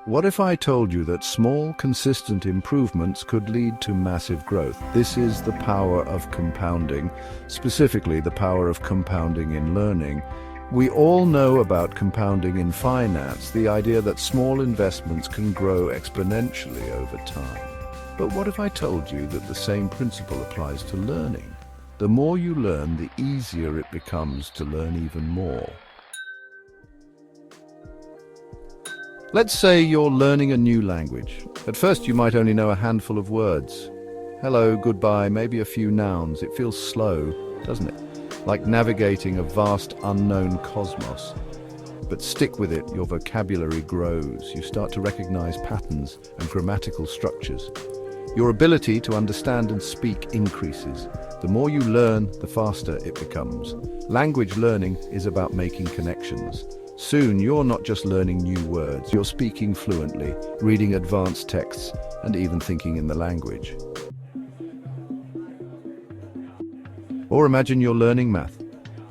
What if I told you that small, consistent improvements could lead to massive growth? This is the power of compounding, specifically the power of compounding in learning. We all know about compounding in finance, the idea that small investments can grow exponentially over time. But what if I told you that the same principle applies to learning? The more you learn, the easier it becomes to learn even more. Let's say you're learning a new language. At first you might only know a handful of words. Hello, goodbye, maybe a few nouns. It feels slow, doesn't it? Like navigating a vast unknown cosmos. But stick with it, your vocabulary grows. You start to recognize patterns and grammatical structures. Your ability to understand and speak increases. The more you learn, the faster it becomes. Language learning is about making connections. Soon, you're not just learning new words, you're speaking fluently, reading advanced texts, and even thinking in the language. Or imagine you're learning math.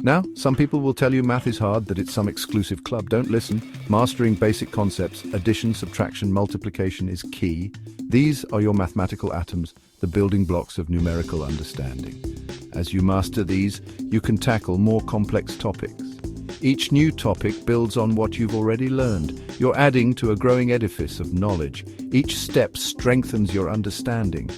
Now, some people will tell you math is hard, that it's some exclusive club. Don't listen. Mastering basic concepts, addition, subtraction, multiplication is key. These are your mathematical atoms, the building blocks of numerical understanding. As you master these, you can tackle more complex topics. Each new topic builds on what you've already learned. You're adding to a growing edifice of knowledge. Each step strengthens your understanding.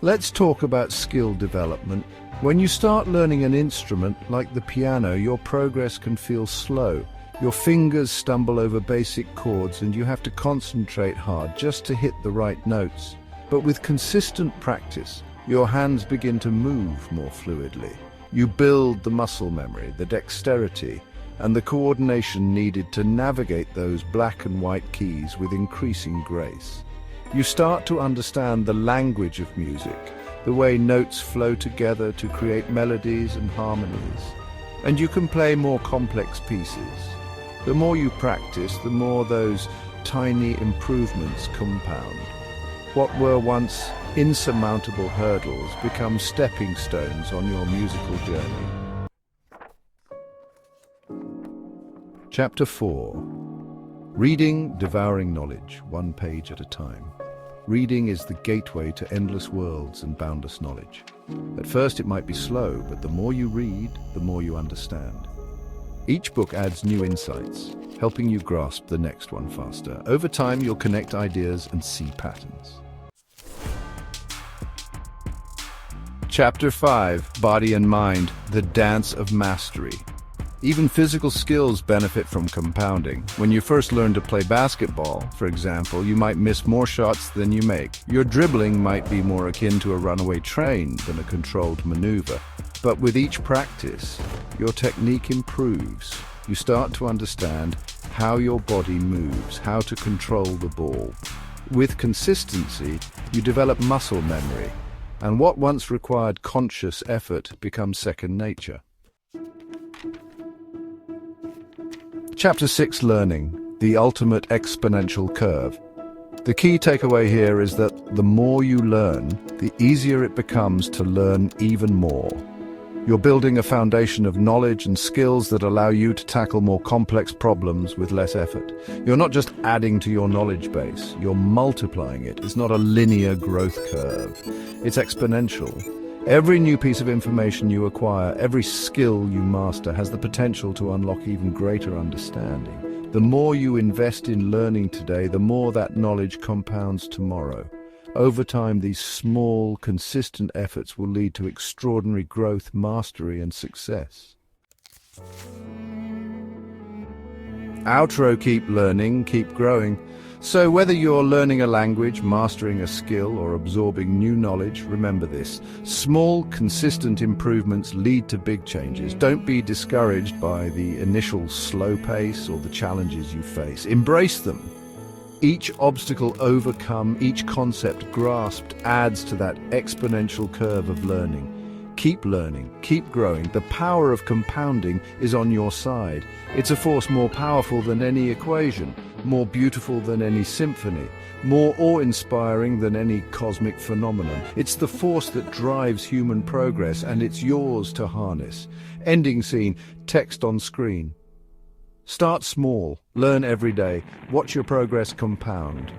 Let's talk about skill development. When you start learning an instrument like the piano, your progress can feel slow. Your fingers stumble over basic chords and you have to concentrate hard just to hit the right notes. But with consistent practice, your hands begin to move more fluidly. You build the muscle memory, the dexterity, and the coordination needed to navigate those black and white keys with increasing grace. You start to understand the language of music, the way notes flow together to create melodies and harmonies. And you can play more complex pieces. The more you practice, the more those tiny improvements compound. What were once insurmountable hurdles become stepping stones on your musical journey. Chapter 4. Reading, devouring knowledge, one page at a time. Reading is the gateway to endless worlds and boundless knowledge. At first it might be slow, but the more you read, the more you understand. Each book adds new insights, helping you grasp the next one faster. Over time, you'll connect ideas and see patterns. Chapter 5. Body and Mind, the Dance of Mastery. Even physical skills benefit from compounding. When you first learn to play basketball, for example, you might miss more shots than you make. Your dribbling might be more akin to a runaway train than a controlled maneuver. But with each practice, your technique improves. You start to understand how your body moves, how to control the ball. With consistency, you develop muscle memory, and what once required conscious effort becomes second nature. Chapter 6. Learning, the ultimate exponential curve. The key takeaway here is that the more you learn, the easier it becomes to learn even more. You're building a foundation of knowledge and skills that allow you to tackle more complex problems with less effort. You're not just adding to your knowledge base, you're multiplying it. It's not a linear growth curve. It's exponential. Every new piece of information you acquire, every skill you master has the potential to unlock even greater understanding. The more you invest in learning today, the more that knowledge compounds tomorrow. Over time, these small, consistent efforts will lead to extraordinary growth, mastery, and success. Outro: keep learning, keep growing. So whether you're learning a language, mastering a skill, or absorbing new knowledge, remember this: small, consistent improvements lead to big changes. Don't be discouraged by the initial slow pace or the challenges you face. Embrace them. Each obstacle overcome, each concept grasped adds to that exponential curve of learning. Keep learning, keep growing. The power of compounding is on your side. It's a force more powerful than any equation, more beautiful than any symphony, more awe-inspiring than any cosmic phenomenon. It's the force that drives human progress, and it's yours to harness. Ending scene, text on screen. Start small, learn every day, watch your progress compound.